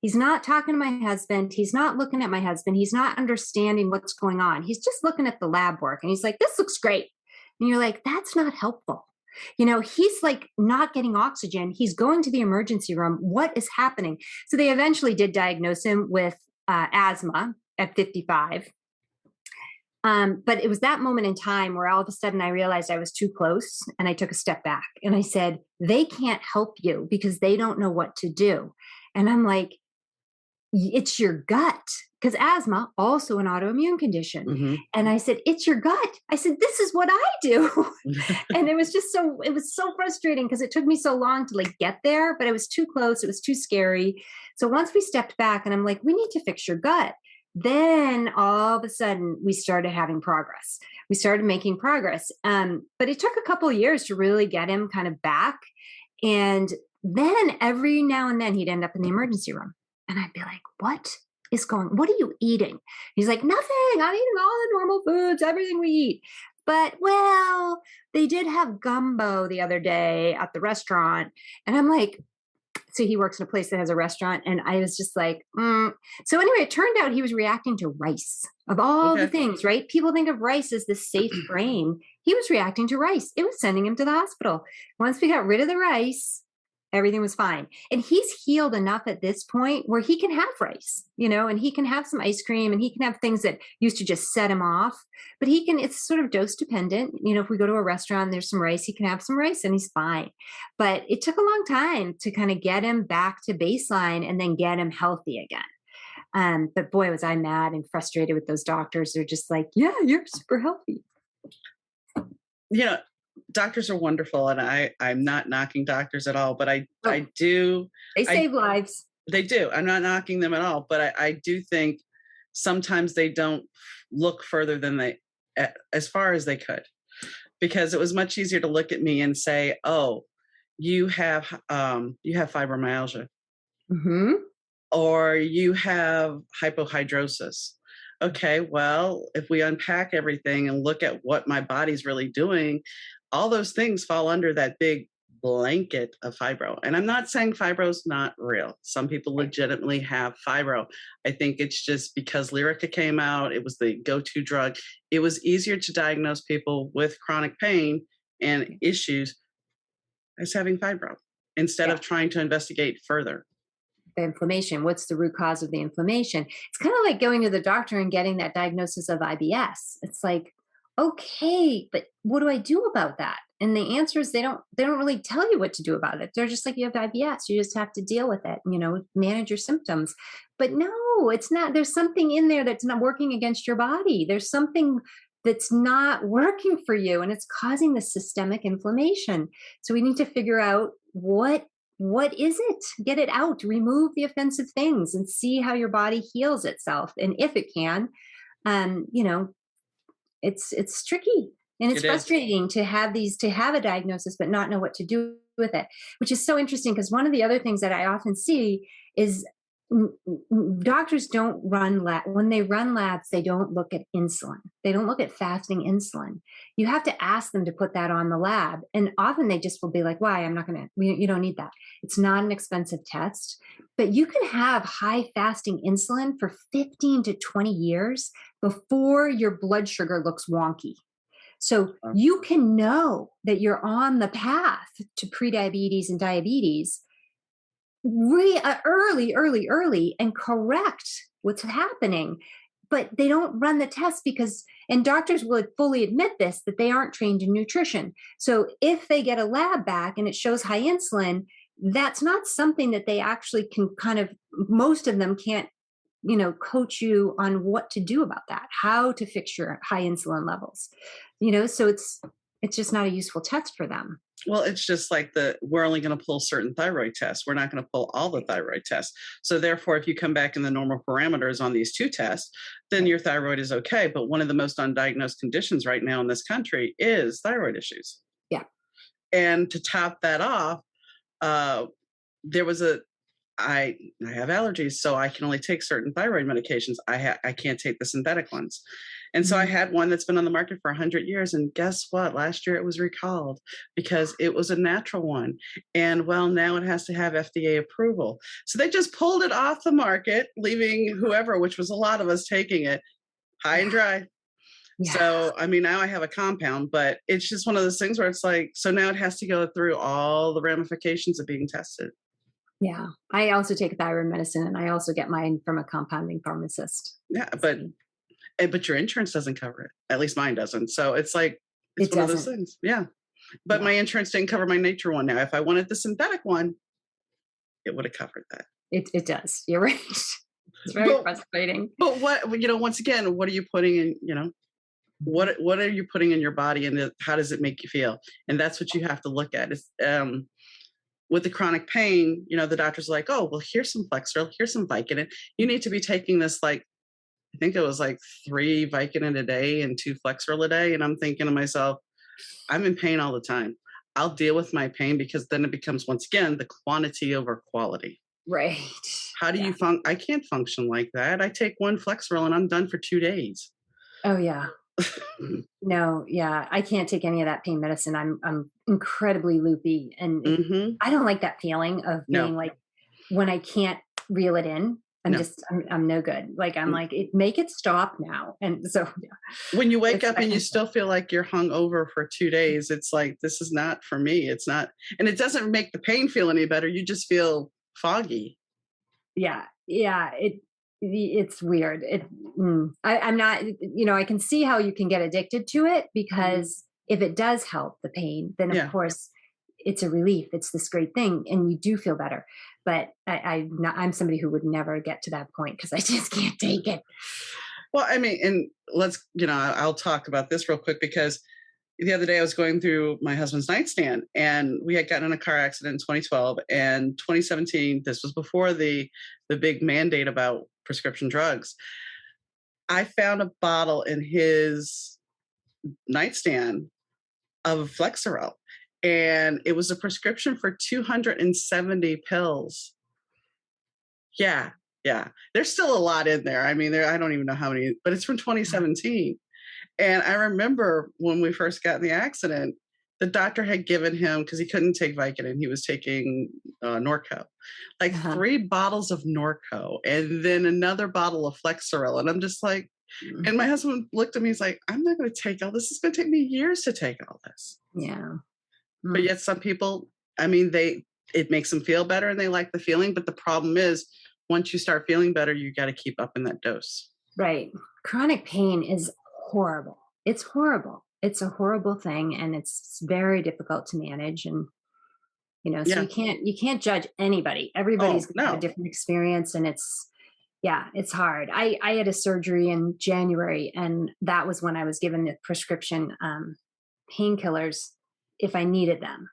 He's not talking to my husband. He's not looking at my husband. He's not understanding what's going on. He's just looking at the lab work. And he's like, "This looks great." And you're like, that's not helpful. He's like not getting oxygen. He's going to the emergency room. What is happening? So they eventually did diagnose him with asthma at 55. But it was that moment in time where all of a sudden I realized I was too close, and I took a step back and I said, they can't help you because they don't know what to do. And I'm like, it's your gut, because asthma, also an autoimmune condition. Hmm. And I said, it's your gut. I said, this is what I do. And it was so frustrating because it took me so long to like get there, but it was too close. It was too scary. So once we stepped back and I'm like, we need to fix your gut. Then all of a sudden we started having progress. We started making progress. But it took a couple of years to really get him kind of back. And then every now and then he'd end up in the emergency room. And I'd be like, what are you eating? He's like, nothing. I'm eating all the normal foods, everything we eat. But, well, they did have gumbo the other day at the restaurant. And I'm like, so he works in a place that has a restaurant. And I was just like, So anyway, it turned out he was reacting to rice of all the Okay. things, right? People think of rice as this safe grain. He was reacting to rice. It was sending him to the hospital. Once we got rid of the rice, everything was fine. And he's healed enough at this point where he can have rice, and he can have some ice cream, and he can have things that used to just set him off. But it's sort of dose dependent. If we go to a restaurant, and there's some rice, he can have some rice and he's fine. But it took a long time to kind of get him back to baseline and then get him healthy again. But boy, was I mad and frustrated with those doctors. They're just like, yeah, you're super healthy. You know, doctors are wonderful, and I'm not knocking doctors at all, but I Oh, do. they I save lives. They do. I'm not knocking them at all, but I do think sometimes they don't look further than as far as they could, because it was much easier to look at me and say, "Oh, you have fibromyalgia, Mm-hmm. or you have hypohidrosis." Okay, well, if we unpack everything and look at what my body's really doing, all those things fall under that big blanket of fibro. And I'm not saying fibro's not real. Some people legitimately have fibro. I think it's just because Lyrica came out, it was the go-to drug. It was easier to diagnose people with chronic pain and issues as having fibro instead Yeah. of trying to investigate further. The inflammation. What's the root cause of the inflammation? It's kind of like going to the doctor and getting that diagnosis of IBS. It's like, okay, but what do I do about that? And the answer is they don't really tell you what to do about it. They're just like, you have IBS. You just have to deal with it, manage your symptoms. But no, it's not. There's something in there that's not working against your body. There's something that's not working for you, and it's causing the systemic inflammation. So we need to figure out what is it? Get it out, remove the offensive things, and see how your body heals itself. And if it can, um, you know, it's tricky and it's It is. frustrating to have a diagnosis but not know what to do with it, which is so interesting because one of the other things that I often see is Doctors don't run when they run labs, they don't look at insulin. They don't look at fasting insulin. You have to ask them to put that on the lab. And often they just will be like, why? I'm not going to, you don't need that. It's not an expensive test, but you can have high fasting insulin for 15 to 20 years before your blood sugar looks wonky. So you can know that you're on the path to prediabetes and diabetes early and correct what's happening. But they don't run the test because, and doctors will fully admit this, that they aren't trained in nutrition. So if they get a lab back and it shows high insulin, that's not something that they actually can kind of, most of them can't, coach you on what to do about that, how to fix your high insulin levels, so it's just not a useful test for them. Well, it's just like we're only going to pull certain thyroid tests. We're not going to pull all the thyroid tests. So therefore, if you come back in the normal parameters on these 2 tests, then your thyroid is okay. But one of the most undiagnosed conditions right now in this country is thyroid issues. Yeah. And to top that off, there was I have allergies, so I can only take certain thyroid medications. I can't take the synthetic ones. And so I had one that's been on the market for 100 years. And guess what? Last year it was recalled because it was a natural one. And well, now it has to have FDA approval. So they just pulled it off the market, leaving whoever, which was a lot of us, taking it high and dry. Yeah. So, now I have a compound, but it's just one of those things where it's like, so now it has to go through all the ramifications of being tested. Yeah. I also take thyroid medicine, and I also get mine from a compounding pharmacist. Yeah. But your insurance doesn't cover it. At least mine doesn't. So it's like, it's one of those things. Yeah. But my insurance didn't cover my nature one. Now, if I wanted the synthetic one, it would have covered that. It does. You're right. It's very frustrating. But once again, what are you putting in, what are you putting in your body, and how does it make you feel? And that's what you have to look at. It's, with the chronic pain, the doctor's like, oh, well, here's some Flexeril, here's some Vicodin. You need to be taking this, like, I think it was like 3 Vicodin a day and 2 Flexeril a day. And I'm thinking to myself, I'm in pain all the time. I'll deal with my pain, because then it becomes, once again, the quantity over quality. Right. How do you I can't function like that. I take 1 Flexeril and I'm done for 2 days. Oh, yeah. No, yeah. I can't take any of that pain medicine. I'm incredibly loopy. And I don't like that feeling of being like, when I can't reel it in, I'm no good. Like, I'm like, make it stop now. And so when you wake up and you still feel like you're hung over for 2 days, it's like, this is not for me. It's not, and it doesn't make the pain feel any better. You just feel foggy. Yeah. Yeah. It's weird. I'm not, I can see how you can get addicted to it, because if it does help the pain, then of course it's a relief. It's this great thing, and you do feel better. But I'm somebody who would never get to that point, because I just can't take it. Well, and let's, I'll talk about this real quick, because the other day I was going through my husband's nightstand, and we had gotten in a car accident in 2012 and 2017. This was before the big mandate about prescription drugs. I found a bottle in his nightstand of Flexeril, and it was a prescription for 270 pills. Yeah. There's still a lot in there. I don't even know how many, but it's from 2017. And I remember when we first got in the accident, the doctor had given him, because he couldn't take Vicodin, he was taking Norco, like 3 bottles of Norco, and then another bottle of Flexeril. And I'm just like, and my husband looked at me, he's like, I'm not going to take all this. It's going to take me years to take all this. Yeah. But yet some people, it makes them feel better and they like the feeling. But the problem is, once you start feeling better, you got to keep up in that dose. Right. Chronic pain is horrible. It's horrible. It's a horrible thing, and it's very difficult to manage. And, so you can't judge anybody. Everybody's going to have a different experience, and it's hard. I had a surgery in January, and that was when I was given the prescription painkillers if I needed them.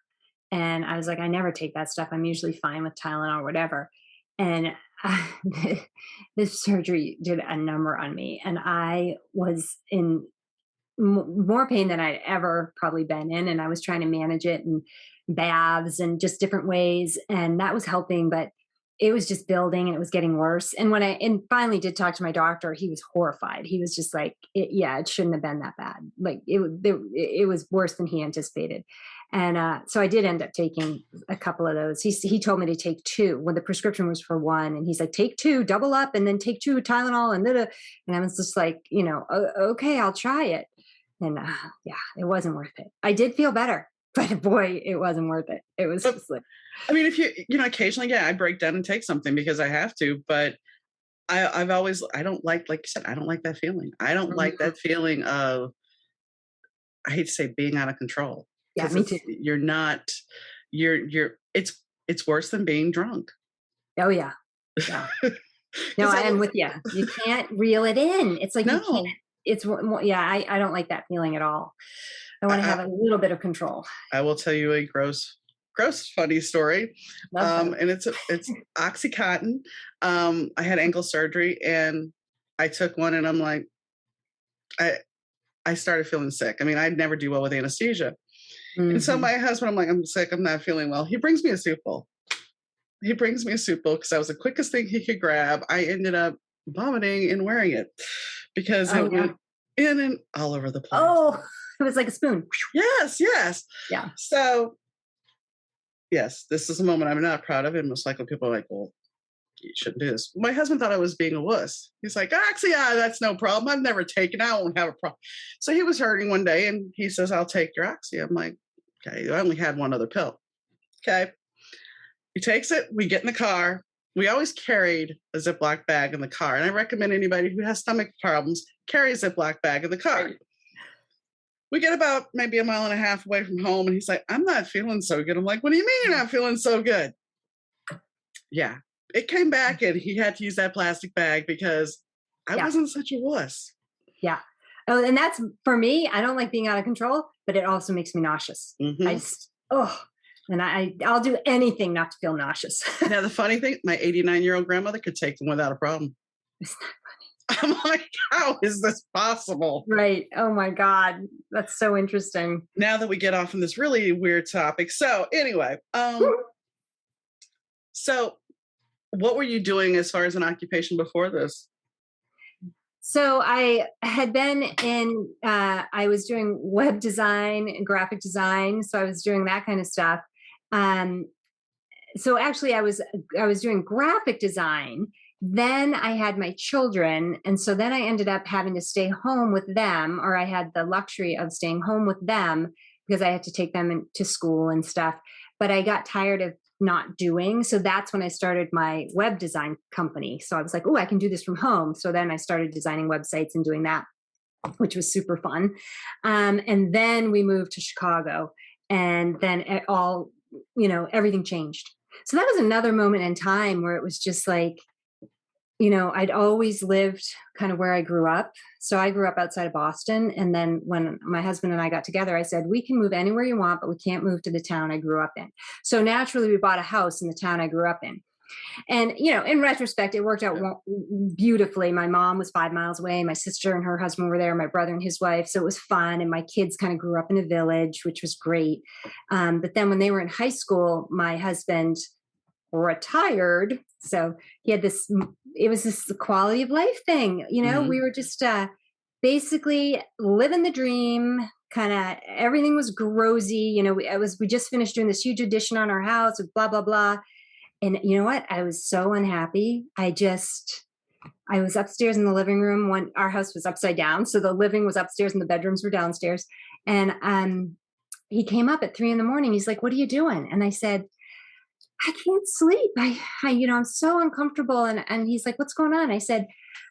And I was like, I never take that stuff. I'm usually fine with Tylenol or whatever. And this surgery did a number on me, and I was in more pain than I'd ever probably been in. And I was trying to manage it, and baths and just different ways. And that was helping, but it was just building and it was getting worse. And when I finally did talk to my doctor, he was horrified. He was just like, it shouldn't have been that bad. Like it was worse than he anticipated. And so I did end up taking a couple of those. He told me to take 2 when the prescription was for 1. And he's like, take 2, double up, and then take 2 Tylenol. And I was just like, okay, I'll try it. And yeah, it wasn't worth it. I did feel better, but boy, it wasn't worth it. It was just like, I mean, if occasionally, yeah, I break down and take something because I have to, but I've always, I don't like you said, I don't like that feeling. I don't like that feeling of, I hate to say, being out of control. Yeah, me too. It's worse than being drunk. Oh yeah. Yeah. No, I am with you. You can't reel it in. It's like, you can't, I don't like that feeling at all. I want to have a little bit of control. I will tell you a gross funny story. And it's Oxycontin. I had ankle surgery and I took one and I'm like, I started feeling sick. I mean, I'd never do well with anesthesia. Mm-hmm. And so my husband, I'm like, I'm sick. I'm not feeling well. He brings me a soup bowl. Because that was the quickest thing he could grab. I ended up vomiting and wearing it because it went in and all over the place. Oh, it was like a spoon. Yes. Yeah. So, yes, this is a moment I'm not proud of. And most likely people are like, well, you shouldn't do this. My husband thought I was being a wuss. He's like, actually, that's no problem. I've never taken it. I won't have a problem. So he was hurting one day and he says, I'll take your Oxy. I'm like, okay, I only had one other pill. Okay. He takes it. We get in the car. We always carried a Ziploc bag in the car. And I recommend anybody who has stomach problems, carry a Ziploc bag in the car. We get about maybe a mile and a half away from home. And he's like, I'm not feeling so good. I'm like, what do you mean you're not feeling so good? Yeah. It came back and he had to use that plastic bag because I wasn't such a wuss. Yeah. Oh, and that's for me. I don't like being out of control, but it also makes me nauseous. Mm-hmm. And I'll do anything not to feel nauseous. Now, the funny thing, my 89-year-old grandmother could take them without a problem. It's not funny. I'm like, how is this possible? Right. Oh my God. That's so interesting. Now that we get off on this really weird topic. So anyway, so what were you doing as far as an occupation before this? So I had been I was doing web design and graphic design. So I was doing that kind of stuff. So actually I was doing graphic design. Then I had my children. And so then I ended up having to stay home with them, or I had the luxury of staying home with them because I had to take them to school and stuff. But I got tired of not doing. So that's when I started my web design company. So I was like, oh, I can do this from home. So then I started designing websites and doing that, which was super fun. And then we moved to Chicago, and then everything changed. So that was another moment in time where it was just like, I'd always lived kind of where I grew up. So I grew up outside of Boston. And then when my husband and I got together, I said, we can move anywhere you want, but we can't move to the town I grew up in. So naturally, we bought a house in the town I grew up in. And, in retrospect, it worked out beautifully. My mom was 5 miles away. My sister and her husband were there, my brother and his wife. So it was fun. And my kids kind of grew up in a village, which was great. But then when they were in high school, my husband retired. So he had it was this quality of life thing. Mm-hmm. We were just basically living the dream. Kind of everything was grosy. We just finished doing this huge addition on our house with blah, blah, blah. And you know what? I was so unhappy. I was upstairs in the living room. Our house was upside down. So the living was upstairs and the bedrooms were downstairs. And he came up at 3 a.m. He's like, what are you doing? And I said, I can't sleep. I'm so uncomfortable. And he's like, what's going on? I said,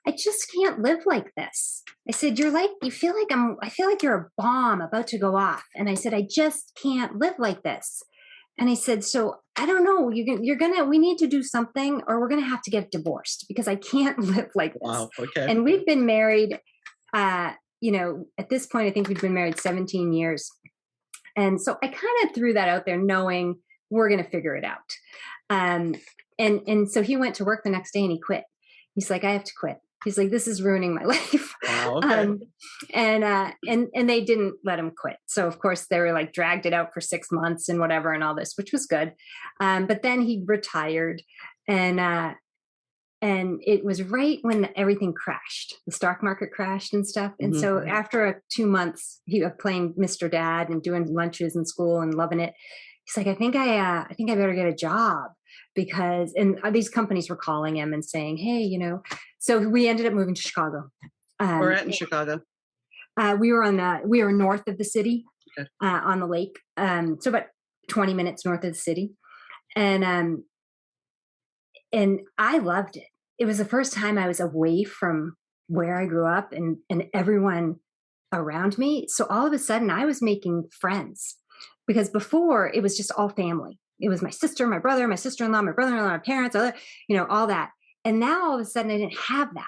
I just can't live like this. I said, I feel like you're a bomb about to go off. And I said, I just can't live like this. And I said, so I don't know, we need to do something, or we're going to have to get divorced because I can't live like this. Wow, okay. And we've been married, at this point, I think we've been married 17 years. And so I kind of threw that out there knowing we're going to figure it out. And so he went to work the next day and he quit. He's like, I have to quit. He's like, this is ruining my life. Wow. Okay. And they didn't let him quit. So of course they were like dragged it out for 6 months and whatever and all this, which was good. But then he retired, and it was right when everything crashed, the stock market crashed and stuff. And so after 2 months of playing Mr. Dad and doing lunches in school and loving it, he's like, I think I better get a job, because, and these companies were calling him and saying, hey, so we ended up moving to Chicago. We're at in Chicago. We were north of the city, on the lake. So about 20 minutes north of the city. And I loved it. It was the first time I was away from where I grew up and everyone around me. So all of a sudden I was making friends, because before it was just all family. It was my sister, my brother, my sister-in-law, my brother-in-law, my parents, all that. And now all of a sudden I didn't have that.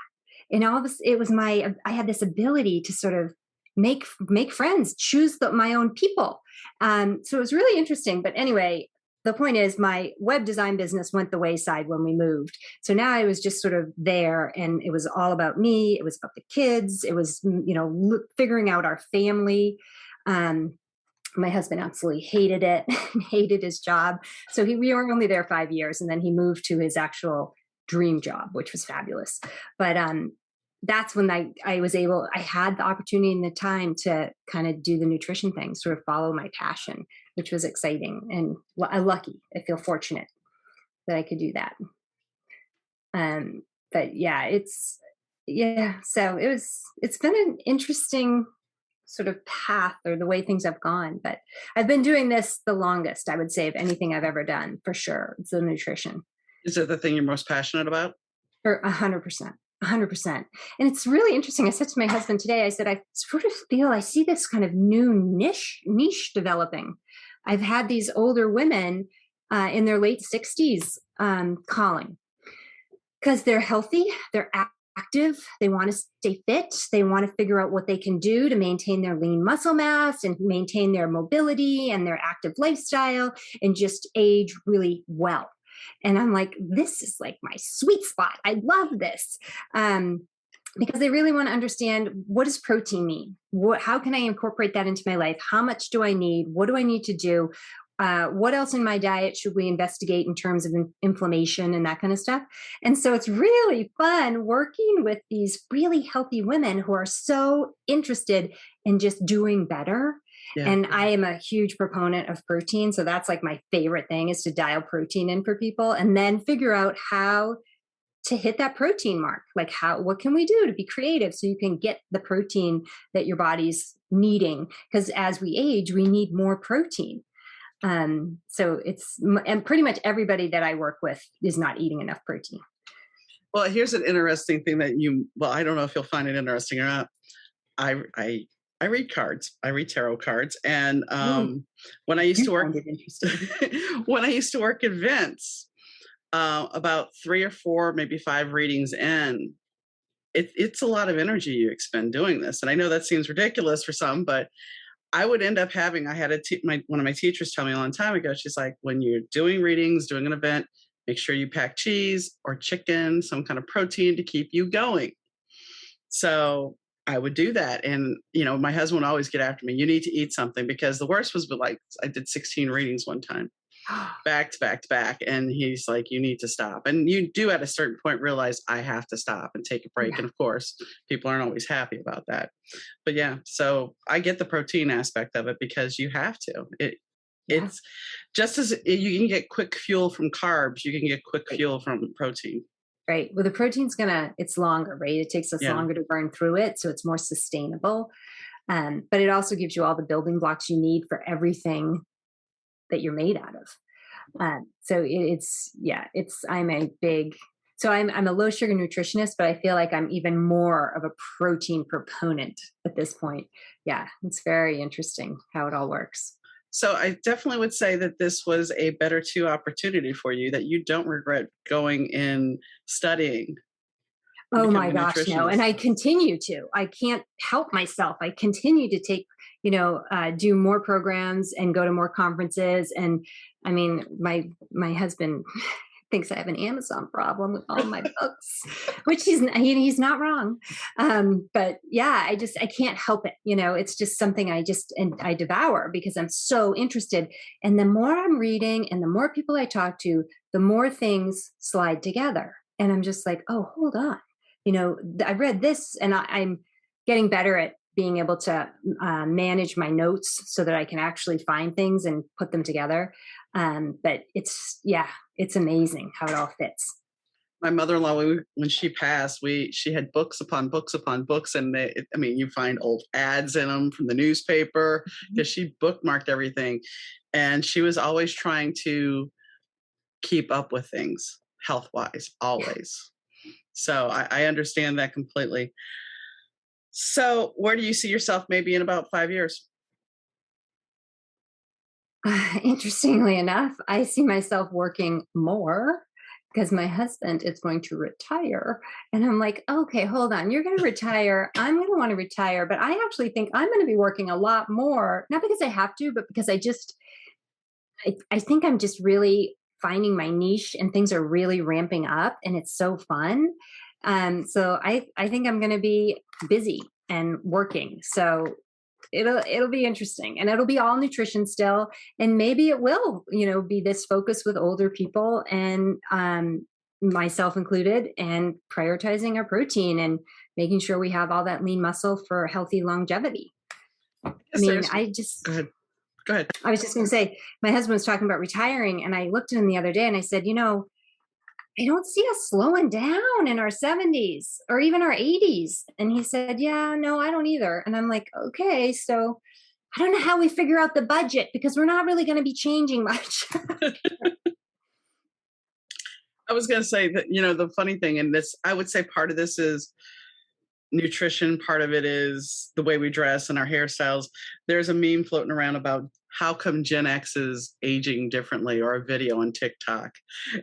And all of this, I had this ability to sort of make friends, choose my own people. So it was really interesting. But anyway, the point is, my web design business went the wayside when we moved. So now I was just sort of there, and it was all about me. It was about the kids. It was, figuring out our family. My husband absolutely hated it, hated his job. So we were only there 5 years, and then he moved to his actual dream job, which was fabulous. But that's when I had the opportunity and the time to kind of do the nutrition thing, sort of follow my passion, which was exciting. And I'm lucky. I feel fortunate that I could do that. But so it's been an interesting sort of path, or the way things have gone. But I've been doing this the longest, I would say, of anything I've ever done, for sure. It's the nutrition. Is it the thing you're most passionate about? For 100%. 100%. And it's really interesting. I said to my husband today, I said, I sort of feel I see this kind of new niche developing. I've had these older women in their late 60s calling, because they're healthy, they're active, they want to stay fit, they want to figure out what they can do to maintain their lean muscle mass and maintain their mobility and their active lifestyle, and just age really well. And I'm like, this is like my sweet spot. I love this. Because they really want to understand, what does protein mean? How can I incorporate that into my life? How much do I need? What do I need to do? What else in my diet should we investigate in terms of inflammation and that kind of stuff? And so it's really fun working with these really healthy women who are so interested in just doing better. Yeah. And I am a huge proponent of protein. So that's like my favorite thing, is to dial protein in for people and then figure out how to hit that protein mark. Like what can we do to be creative so you can get the protein that your body's needing? Because as we age, we need more protein. So and pretty much everybody that I work with is not eating enough protein. Well, here's an interesting thing that I don't know if you'll find it interesting or not. I read cards. I read tarot cards. And when I used to work, when I used to work events, about 3 or 4, maybe 5 readings in, it's a lot of energy you expend doing this. And I know that seems ridiculous for some, but I would end up having, I had one of my teachers tell me a long time ago, she's like, when you're doing readings, doing an event, make sure you pack cheese or chicken, some kind of protein to keep you going. So I would do that. And, my husband would always get after me, you need to eat something, because the worst was, I did 16 readings one time, back to back to back. And he's like, you need to stop. And you do at a certain point realize I have to stop and take a break. Yeah. And of course, people aren't always happy about that. But yeah, so I get the protein aspect of it, because you have to. It's just as you can get quick fuel from carbs, you can get quick fuel from protein. Right. Well, the protein's it's longer, right? It takes us longer to burn through it. So it's more sustainable. But it also gives you all the building blocks you need for everything that you're made out of. So I'm a low sugar nutritionist, but I feel like I'm even more of a protein proponent at this point. Yeah. It's very interesting how it all works. So I definitely would say that this was a better 2 opportunity for you, that you don't regret going in studying. Oh my gosh, no. And I continue to. I can't help myself. I continue to take, do more programs and go to more conferences. And I mean, my husband thinks I have an Amazon problem with all my books, which he's not wrong. But yeah, I can't help it. It's just something and I devour because I'm so interested. And the more I'm reading and the more people I talk to, the more things slide together. And I'm just like, oh, hold on. I read this and I'm getting better at being able to manage my notes so that I can actually find things and put them together. But it's amazing how it all fits. My mother-in-law, when she passed, she had books upon books upon books, and you find old ads in them from the newspaper because she bookmarked everything, and she was always trying to keep up with things health-wise, always. So I understand that completely. So where do you see yourself maybe in about 5 years? Interestingly enough, I see myself working more because my husband is going to retire. And I'm like, okay, hold on. You're going to retire. I'm going to want to retire. But I actually think I'm going to be working a lot more, not because I have to, but because I think I'm just really finding my niche and things are really ramping up and it's so fun. So I think I'm going to be busy and working. So it'll be interesting, and it'll be all nutrition still. And maybe it will, be this focus with older people and myself included, and prioritizing our protein and making sure we have all that lean muscle for healthy longevity. Go ahead. I was just going to say, my husband was talking about retiring, and I looked at him the other day and I said, I don't see us slowing down in our 70s or even our 80s. And he said, yeah, no, I don't either. And I'm like, okay, so I don't know how we figure out the budget because we're not really going to be changing much. I was going to say that, the funny thing in this, I would say part of this is nutrition. Part of it is the way we dress and our hairstyles. There's a meme floating around about how come Gen X is aging differently, or a video on TikTok.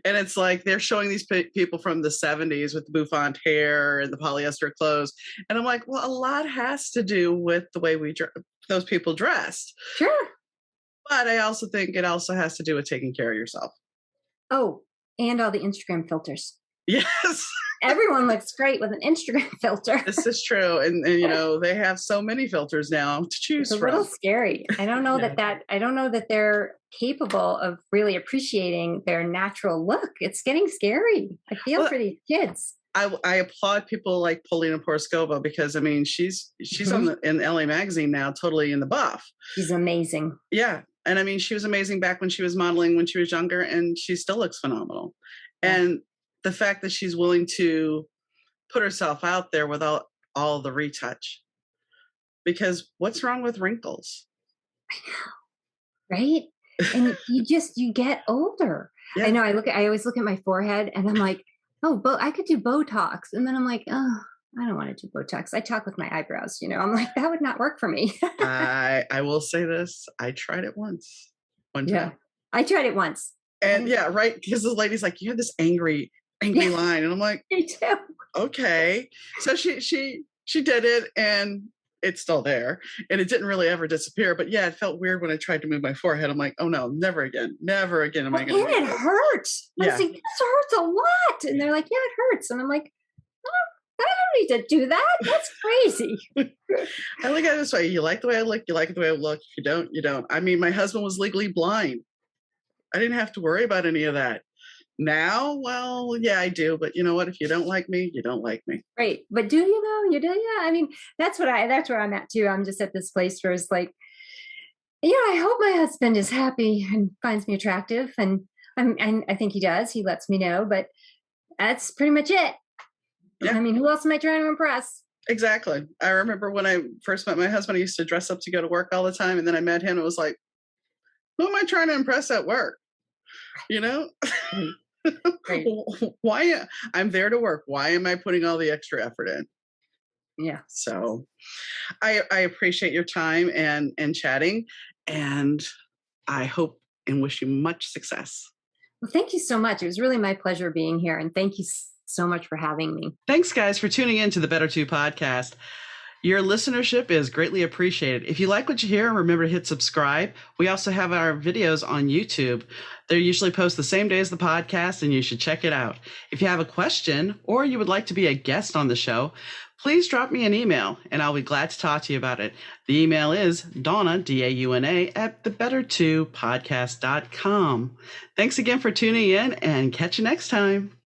And it's like they're showing these people from the 70s with the bouffant hair and the polyester clothes. And I'm like, well, a lot has to do with the way those people dressed. Sure. But I also think it also has to do with taking care of yourself. Oh, and all the Instagram filters. Yes. Everyone looks great with an Instagram filter. This is true. And they have so many filters now to choose from. It's a little scary. I don't know I don't know that they're capable of really appreciating their natural look. It's getting scary. I feel for these kids. I applaud people like Paulina Poroscova because she's in LA Magazine now, totally in the buff. She's amazing. Yeah. And she was amazing back when she was modeling when she was younger, and she still looks phenomenal. Yeah. And the fact that she's willing to put herself out there without all the retouch, because what's wrong with wrinkles? I know, right? And you get older. Yeah. I know. I always look at my forehead and I'm like, oh, I could do Botox. And then I'm like, oh, I don't want to do Botox. I talk with my eyebrows, I'm like, that would not work for me. I will say this. I tried it once. One time. Yeah. I tried it once. And yeah, right. Because the lady's like, you have this angry line. And I'm like, me too. Okay. So she did it, and it's still there, and it didn't really ever disappear. But yeah, it felt weird when I tried to move my forehead. I'm like, oh no, never again am I going to. And it hurts. Yeah. I was like, this hurts a lot. And they're like, yeah, it hurts. And I'm like, I don't need to do that. That's crazy. I look at it this way. You like the way I look, you like it the way I look. If you don't, you don't. My husband was legally blind. I didn't have to worry about any of that. Now, well, yeah, I do. But you know what? If you don't like me, you don't like me. Right. But do you though? You do? Yeah. That's where I'm at too. I'm just at this place where it's like, I hope my husband is happy and finds me attractive. And I think he does. He lets me know, but that's pretty much it. Yeah. Who else am I trying to impress? Exactly. I remember when I first met my husband, I used to dress up to go to work all the time. And then I met him. It was like, who am I trying to impress at work? Right. Why? I'm there to work. Why am I putting all the extra effort in? Yeah. So I appreciate your time and chatting, and I hope and wish you much success. Well, thank you so much. It was really my pleasure being here, and thank you so much for having me. Thanks, guys, for tuning in to the Better 2 podcast. Your listenership is greatly appreciated. If you like what you hear, remember to hit subscribe. We also have our videos on YouTube. They're usually posted the same day as the podcast, and you should check it out. If you have a question or you would like to be a guest on the show, please drop me an email, and I'll be glad to talk to you about it. The email is Dauna, D-A-U-N-A, at thebetter2podcast.com. Thanks again for tuning in, and catch you next time.